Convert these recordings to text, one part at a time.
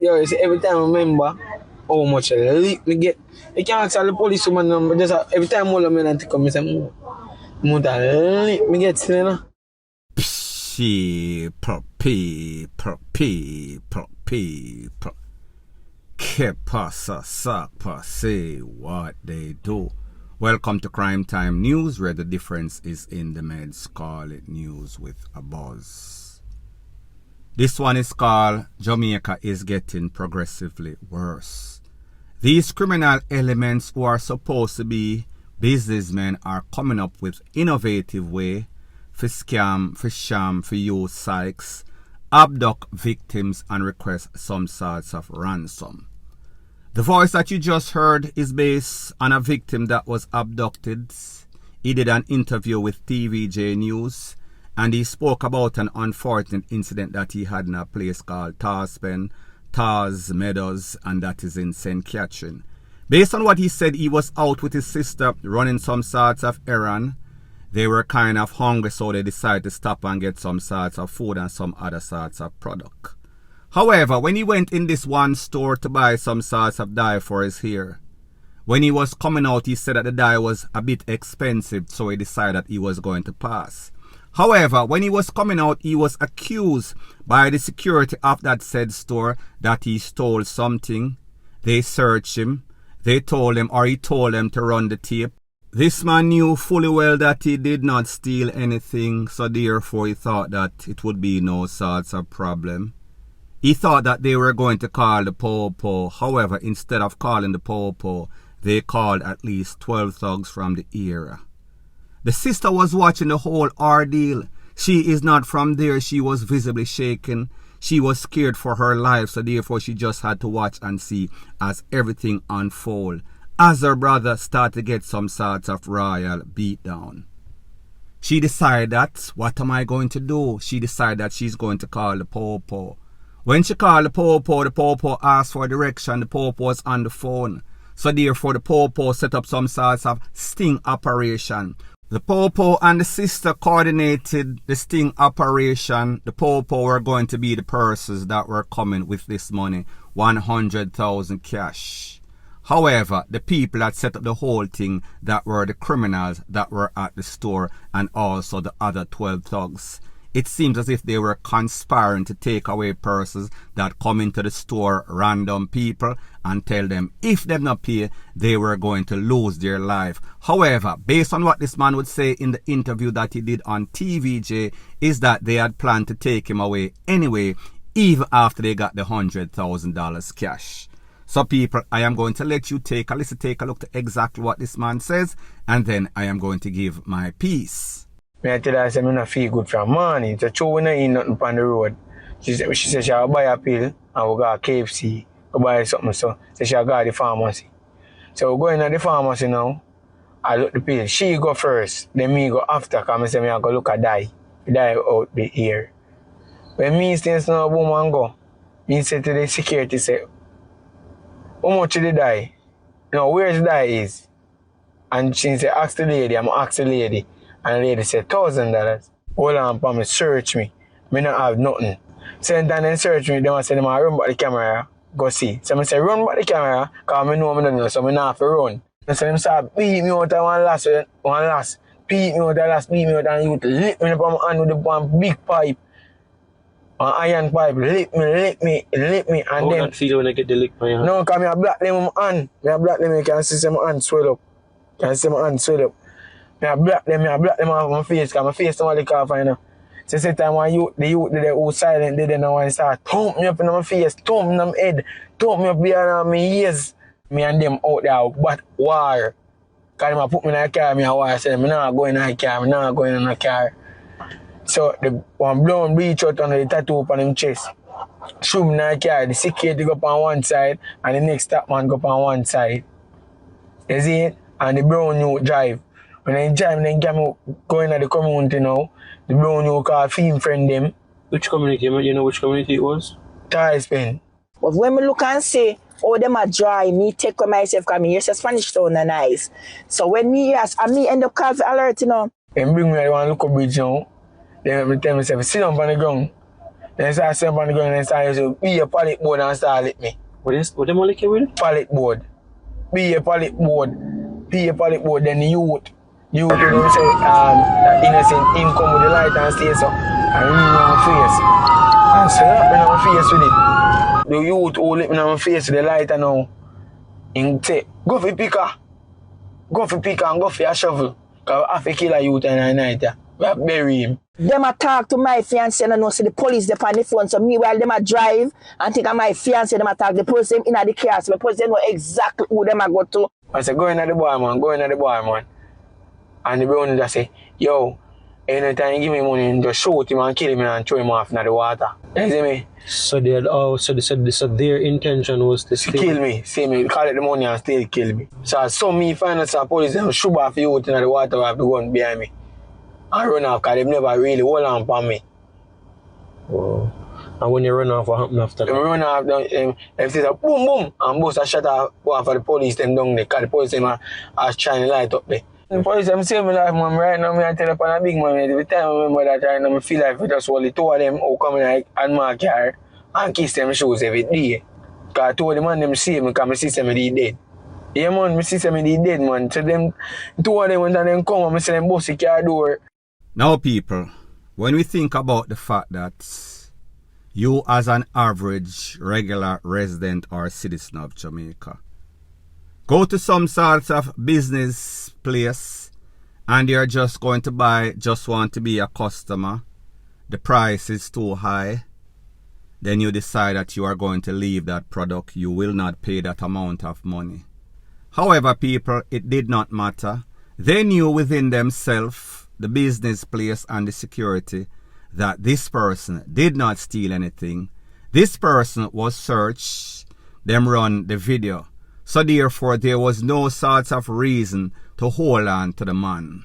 Yo, you see, every time I remember how much leak me get. You can't tell the police woman number. Just every time all of me and come, I say, more than leak me get, you know. Que pasa, sapa, say what they do. Welcome to Crime Time News, where the difference is in the meds. Call it news with a buzz. This one is called Jamaica is getting progressively worse. These criminal elements who are supposed to be businessmen are coming up with innovative way for scam, for sham, for use psychs, abduct victims and request some sorts of ransom. The voice that you just heard is based on a victim that was abducted. He did an interview with TVJ News and he spoke about an unfortunate incident that he had in a place called Tars Meadows, and that is in St. Catherine. Based on what he said, he was out with his sister running some sorts of errand. They were kind of hungry, so they decided to stop and get some sorts of food and some other sorts of product. However, when he went in this one store to buy some sorts of dye for his hair, when he was coming out, he said that the dye was a bit expensive, so he decided that he was going to pass. However, when he was coming out, he was accused by the security of that said store that he stole something. They searched him. They told him, or he told them to run the tape. This man knew fully well that he did not steal anything, so therefore he thought that it would be no sorts of problem. He thought that they were going to call the po-po. However, instead of calling the po-po, they called at least 12 thugs from the area. The sister was watching the whole ordeal. She is not from there. She was visibly shaken. She was scared for her life, so therefore she just had to watch and see as everything unfold. As her brother started to get some sorts of royal beatdown. She decided that, what am I going to do? She decided that she's going to call the po-po. When she called the po-po asked for direction. The po-po was on the phone. So therefore the po-po set up some sorts of sting operation. The po-po and the sister coordinated the sting operation. The po-po were going to be the persons that were coming with this money, 100,000 cash. However, the people that set up the whole thing, that were the criminals that were at the store and also the other 12 thugs. It seems as if they were conspiring to take away persons that come into the store, random people, and tell them if they not pay, they were going to lose their life. However, based on what this man would say in the interview that he did on TVJ, is that they had planned to take him away anyway, even after they got the $100,000 cash. So people, I am going to let you take a look to exactly what this man says, and then I am going to give my piece. I tell her, I say, I don't feel good from morning. So true, we don't eat nothing on the road. She said she'll buy a pill and we'll go to KFC, go buy something. So she'll go to the pharmacy. So we go in at the pharmacy now. I look the pill. She go first, then me go after, because I say I go look at dye out the ear. When me stands now, woman go, me say to the security, say, how much is the dye? No, where's the dye is? And she say, ask the lady, I'm ask the lady. And the lady said, $1,000. Hold on, for me, search me. Me not have nothing. Same time they search me, they want to say, run back the camera, go see. So I say, run back the camera, because I know I don't know, so I don't have to run. So they start beat me out of one last. Beat me out of last, beat me out, and you lick me up on my hand with one big pipe. An iron pipe, lick me. And how then... that feel when I get the lick by your hand? No, because I black them with my hand. I black them, you can see my hand swell up. I black them off my face, because my face don't lick off, you know. So the time when the youth who silent, they don't want to start thump me up in my face, thump me in my head, thump me up behind my ears. Me and them out there, but war. Because they put me in a car, me a war, say, I'm not going in a car, I'm not going in a car. So the one blown bleach out under the tattoo on his chest. Shoot me in a car, the security go up on one side, and the next top man go up on one side. You see it? And the brown youth drive. When I drive, then go in the community now. The brown you call film friend them. Which community? You know which community it was? Pen. But when we look and say, oh, them are dry, me take with myself, because me hear say Spanish town and nice. So when me ask, and me end up calling for alert, you know. Then bring me to one local bridge now. Then I tell myself, sit down on the ground. Then I start sitting on the ground and start to be a pallet board and start lick me. What them all like you with? Pallet board. Be a pallet board. Be a pallet board. Then the youth when them say that innocent him come with the light and stay so and ring on my face. And slap me on my face with it. The youth who lick me on my face with the light and now him say, go for picker. Go for picker and go for a shovel. Because I have to kill a youth in the night. We have to bury him. Them a talk to my fiancé and I know see the police they on the phone. So me while them a drive and think of my fiancé, them a talk the police them in the car. So the police they know exactly who them a go to. I said, go in at the boy, man. Go in at the boy, man. And the brother just say, yo, anytime you give me money, just shoot him and kill him and throw him off in the water. You see me? So they had so their intention was to steal. Kill me. See me, collect the money and still kill me. So I saw me find out some police them shoot off you out in the water with the gun behind me. And run off because they never really hold on for me. Wow. And when you run off, what happened after that? They run off, them say boom, boom, and bust a shot off for the police them down there because the police them are shining light up there. The police them save my life, man. Right now, I tell you upon a big man. Every time I remember that right now, I feel like we just only two of them who come in like and my car and kiss them shoes every day. Because two of them man them see me because my sister me dead. Yeah, man, my sister me dead, man. So them two of them when they come and I say them bust the car door. Now, people, when we think about the fact that you as an average regular resident or citizen of Jamaica go to some sorts of business place and you're just going to buy, just want to be a customer, the price is too high, then you decide that you are going to leave that product, you will not pay that amount of money. However, people, it did not matter. They knew within themselves, the business place and the security, that this person did not steal anything. This person was searched, them run the video. So therefore there was no sort of reason to hold on to the man.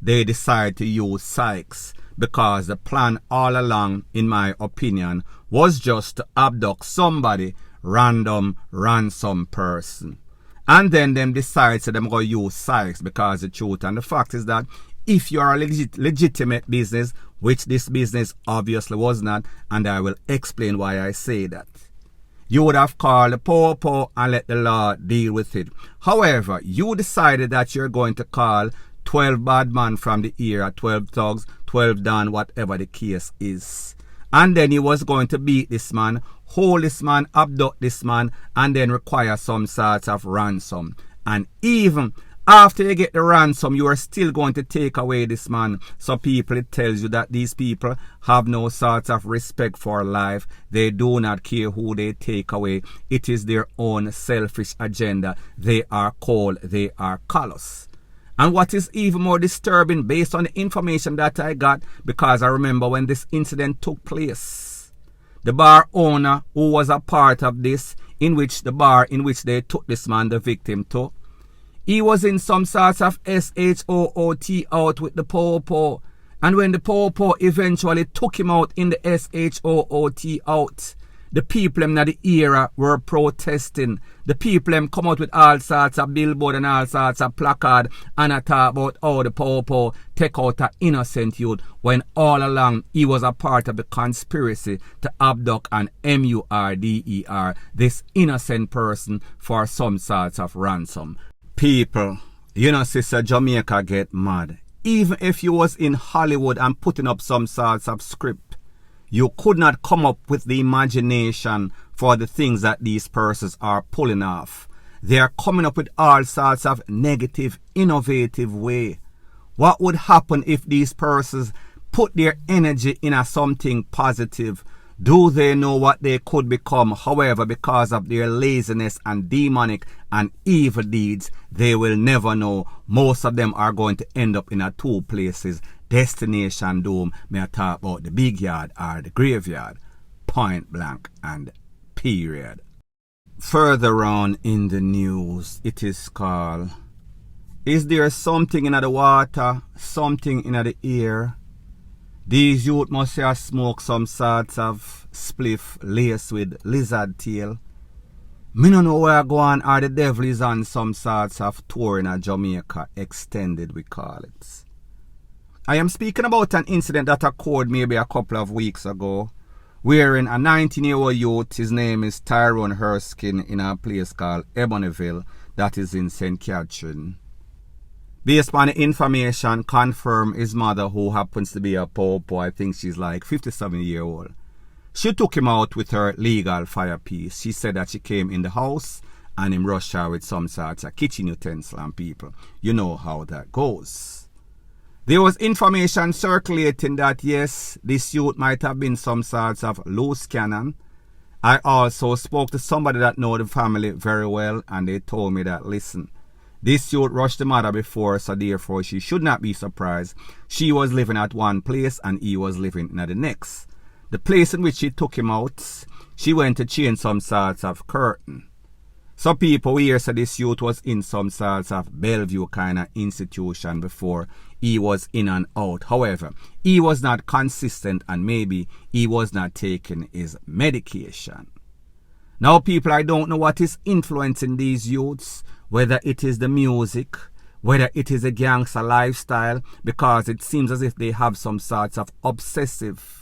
They decided to use Sykes because the plan all along, in my opinion, was just to abduct somebody, random ransom person. And then them decide to them go use Sykes because the truth and the fact is that if you are a legitimate business, which this business obviously was not, and I will explain why I say that, you would have called the po and let the law deal with it. However, you decided that you're going to call 12 bad men from the era, 12 thugs, 12 done, whatever the case is. And then he was going to beat this man, hold this man, abduct this man, and then require some sort of ransom. And even after you get the ransom, you are still going to take away this man. So people, it tells you that these people have no sort of respect for life. They do not care who they take away. It is their own selfish agenda. They are cold. They are callous. And what is even more disturbing, based on the information that I got, because I remember when this incident took place, the bar owner who was a part of this, in which the bar in which they took this man, the victim, to, he was in some sort of SHOOT out with the po-po. And when the po-po eventually took him out in the SHOOT out, the people in the era were protesting. The people come out with all sorts of billboard and all sorts of placard and I talk about how the po-po take out an innocent youth when all along he was a part of the conspiracy to abduct and murder this innocent person for some sorts of ransom. People, you know, sister, Jamaica get mad. Even if you was in Hollywood and putting up some sorts of script, you could not come up with the imagination for the things that these persons are pulling off. They are coming up with all sorts of negative, innovative way. What would happen if these persons put their energy in something positive? Do they know what they could become? However, because of their laziness and demonic and evil deeds, they will never know. Most of them are going to end up in two places. Destination doom. May I talk about the big yard or the graveyard? Point blank and period. Further on in the news, it is called, is there something in the water, something in the air? These youth must have smoked some sorts of spliff laced with lizard tail. Me no know where I go on, or the devil is on some sorts of tour in Jamaica, extended we call it. I am speaking about an incident that occurred maybe a couple of weeks ago, wherein a 19-year-old youth, his name is Tyrone Erskine, in a place called Ebonyville, that is in St. Catherine. Based on the information, confirmed his mother, who happens to be a popo, I think she's like 57-year-old. She took him out with her legal fire piece. She said that she came in the house and him rushed her with some sort of kitchen utensil, and people, you know how that goes. There was information circulating that yes, this youth might have been some sorts of loose cannon. I also spoke to somebody that know the family very well, and they told me that, listen, this youth rushed the mother before, so therefore she should not be surprised. She was living at one place and he was living at the next. The place in which she took him out, she went to change some sorts of curtain. Some people here say this youth was in some sorts of Bellevue kind of institution before he was in and out. However, he was not consistent and maybe he was not taking his medication. Now people, I don't know what is influencing these youths, whether it is the music, whether it is a gangster lifestyle, because it seems as if they have some sorts of obsessive.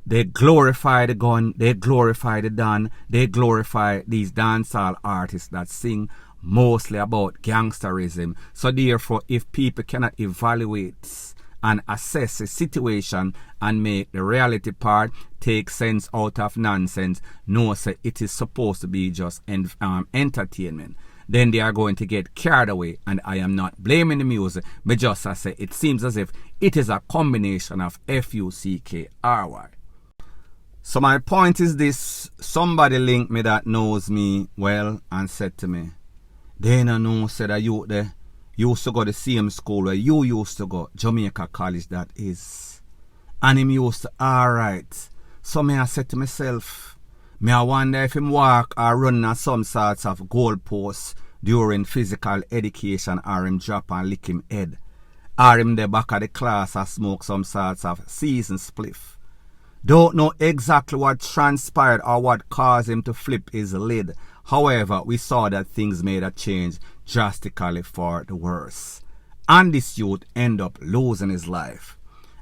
They glorify the gun, they glorify the Don, they glorify these dancehall artists that sing mostly about gangsterism. So therefore, if people cannot evaluate and assess a situation and make the reality part take sense out of nonsense, no, say it is supposed to be just entertainment, then they are going to get carried away. And I am not blaming the music, but just I say it seems as if it is a combination of F-U-C-K-R-Y. So my point is this: somebody linked me that knows me well and said to me, they don't know, said that you there used to go to the same school where you used to go, Jamaica College that is. And him used to, alright. So me I said to myself, me I wonder if him walk or run at some sorts of goalposts during physical education, or him drop and lick him head, or him the back of the class or smoke some sorts of season spliff. Don't know exactly what transpired or what caused him to flip his lid. However, we saw that things made a change drastically for the worse. And this youth ended up losing his life.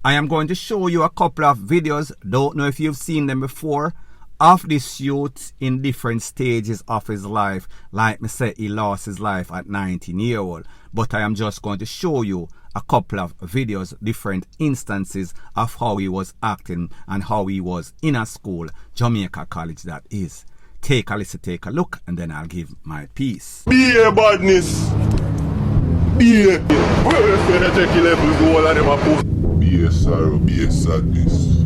I am going to show you a couple of videos, don't know if you've seen them before, of this youth in different stages of his life. Like me say, he lost his life at 19-year-old. But I am just going to show you a couple of videos, different instances of how he was acting and how he was in a school, Jamaica College that is. Take a listen, take a look, and then I'll give my piece. Be a badness. Be a take levels all of them are put. Be a sorrow, be a sadness.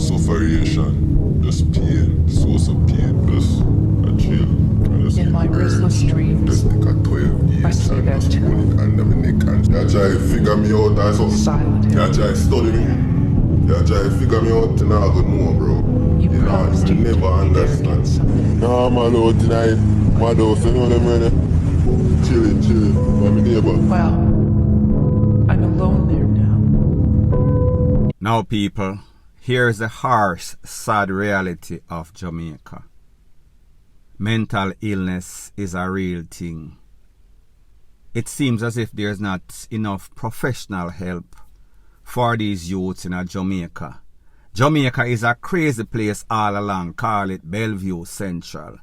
Sufferation, just pain, source of pain, just a chill. In my restless dreams, just take a 12 years I see and that just too. put it under my neck and you try to figure me out or something. Silent. You try to study me. You try to figure me out and I go know, bro. You know, promised you you'd never get understand. something. No, man, no, tonight, my dog, you know them, man. Chilling, by my neighbor. Well, I'm alone there now. Now people, here's the harsh, sad reality of Jamaica. Mental illness is a real thing. It seems as if there's not enough professional help for these youths in Jamaica. Jamaica is a crazy place all along, call it Bellevue Central.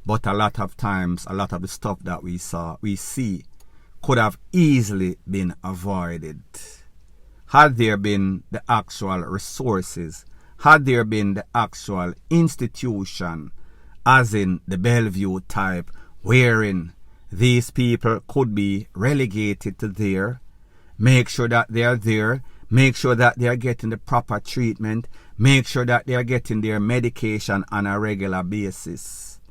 But a lot of times, a lot of the stuff that we see, could have easily been avoided. Had there been the actual resources, had there been the actual institution, as in the Bellevue type, wherein these people could be relegated to there, make sure that they are there, make sure that they are getting the proper treatment, make sure that they are getting their medication on a regular basis.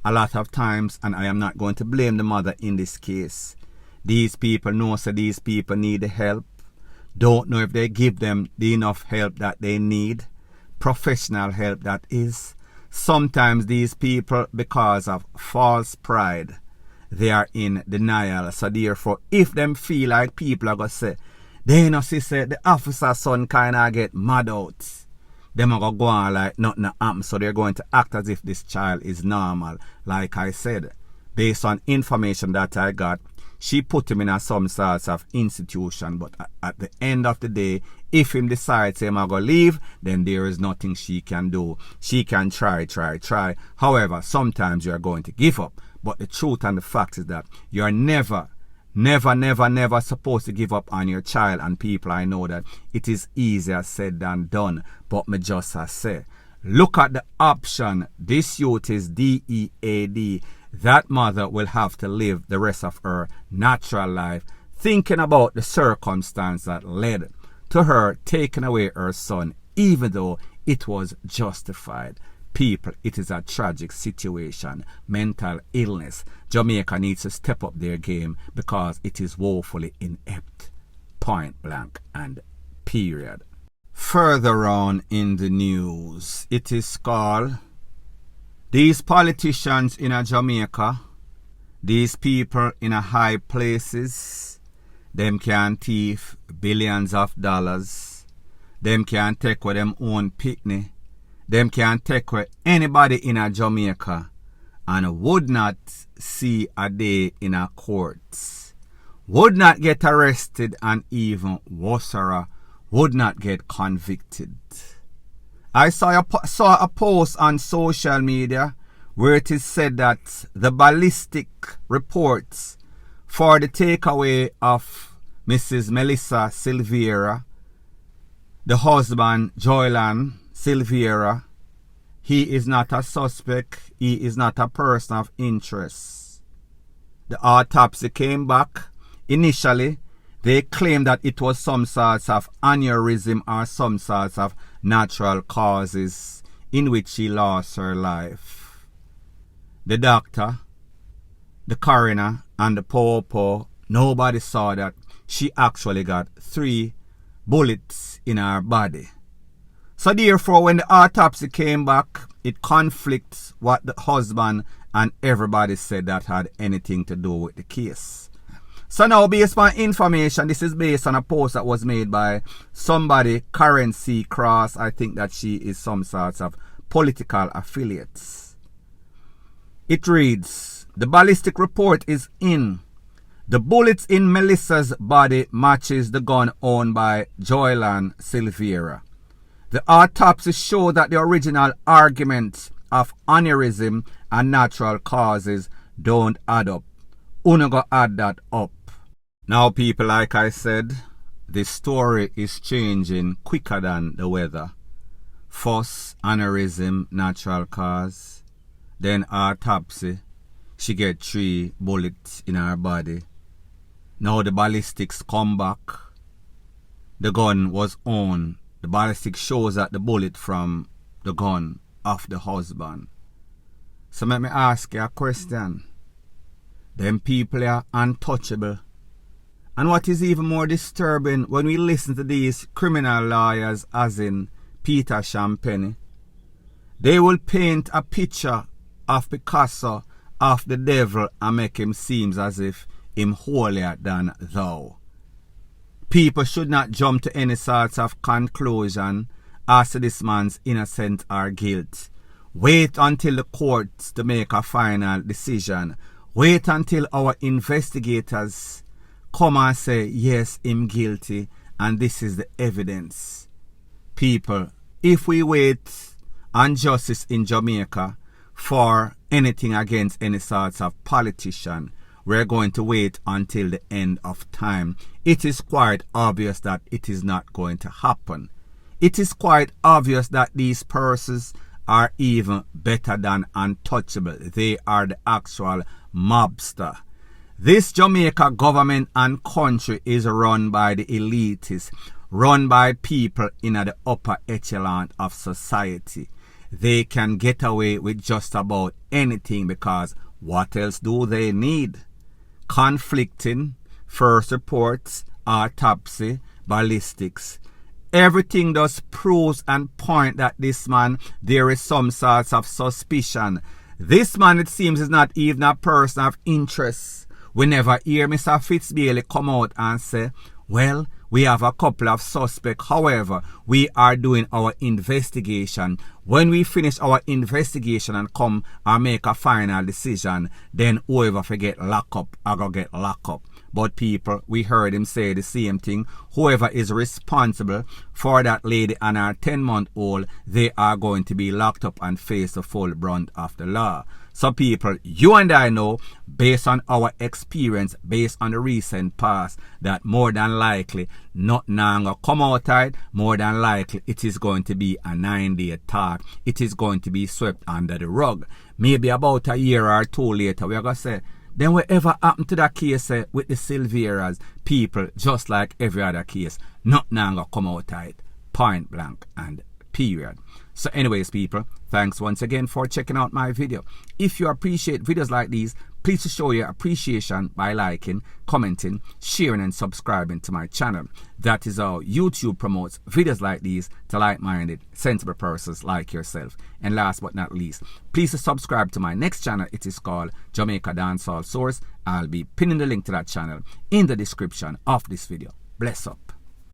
A lot of times, and I am not going to blame the mother in this case, these people know so these people need the help, don't know if they give them the enough help that they need, professional help that is. Sometimes these people, because of false pride, they are in denial. So therefore, if them feel like people are going to say, they know see say the officer's son kind of get mad out, them are going to go on like nothing happen. So they're going to act as if this child is normal. Like I said, based on information that I got, she put him in some sorts of institution. But at the end of the day, if him decides him I go leave, then there is nothing she can do. She can try. However, sometimes you are going to give up. But the truth and the fact is that you are never supposed to give up on your child. And people, I know that it is easier said than done. But me just say, look at the option. This youth is DEAD. That mother will have to live the rest of her natural life thinking about the circumstance that led to her taking away her son, even though it was justified. People, it is a tragic situation. Mental illness. Jamaica needs to step up their game because it is woefully inept. Point blank and period. Further on in the news, it is called these politicians in Jamaica, these people in high places, them can thief billions of dollars, them can take with them own picnic, them can take with anybody in Jamaica and would not see a day in a court, would not get arrested, and even worse, would not get convicted. I saw a post on social media where it is said that the ballistic reports for the takeaway of Mrs. Melissa Silvera, the husband JOYLY Silvera, he is not a suspect, he is not a person of interest. The autopsy came back. Initially, they claimed that it was some sorts of aneurysm or some sorts of natural causes in which she lost her life. The doctor, the coroner, and the popo, nobody saw that she actually got 3 bullets in her body. So therefore, when the autopsy came back, it conflicts what the husband and everybody said that had anything to do with the case. So now, based on information, this is based on a post that was made by somebody, Currency Cross. I think that she is some sorts of political affiliates. It reads, the ballistic report is in. The bullets in Melissa's body matches the gun owned by JOYLY Silvera. The autopsy showed that the original arguments of aneurysm and natural causes don't add up. Uno go add that up. Now people, like I said, this story is changing quicker than the weather. First, aneurysm, natural cause. Then autopsy. She get 3 bullets in her body. Now the ballistics come back. The gun was on. The ballistics shows that the bullet from the gun of the husband. So let me ask you a question. Them people are untouchable. And what is even more disturbing, when we listen to these criminal lawyers, as in Peter Champagne, they will paint a picture of Picasso, of the devil, and make him seem as if him holier than thou. People should not jump to any sorts of conclusion as to this man's innocence or guilt. Wait until the courts to make a final decision. Wait until our investigators come and say, yes, him guilty, and this is the evidence. People, if we wait on justice in Jamaica for anything against any sorts of politician, we're going to wait until the end of time. It is quite obvious that it is not going to happen. It is quite obvious that these persons are even better than untouchable. They are the actual mobster. This Jamaica government and country is run by the elitists, run by people in the upper echelon of society. They can get away with just about anything because what else do they need? Conflicting first reports, autopsy, ballistics. Everything does proves and point that this man, there is some sorts of suspicion. This man, it seems, is not even a person of interest. We never hear Mr. Fitzbailey come out and say, well, we have a couple of suspects. However, we are doing our investigation. When we finish our investigation and come and make a final decision, then whoever forget lock up, I go get lock up. But people, we heard him say the same thing. Whoever is responsible for that lady and her 10-month-old, they are going to be locked up and face the full brunt of the law. So people, you and I know, based on our experience, based on the recent past, that more than likely, nothing gonna come outside. More than likely, it is going to be a 9-day talk. It is going to be swept under the rug. Maybe about a year or two later, we're going to say, then whatever happened to that case with the Silveras, people, just like every other case, nothing gonna come outside. Point blank and period. So anyways, people, thanks once again for checking out my video. If you appreciate videos like these, please show your appreciation by liking, commenting, sharing and subscribing to my channel. That is how YouTube promotes videos like these to like-minded, sensible persons like yourself. And last but not least, please subscribe to my next channel. It is called Jamaica Dancehall Source. I'll be pinning the link to that channel in the description of this video. Bless up.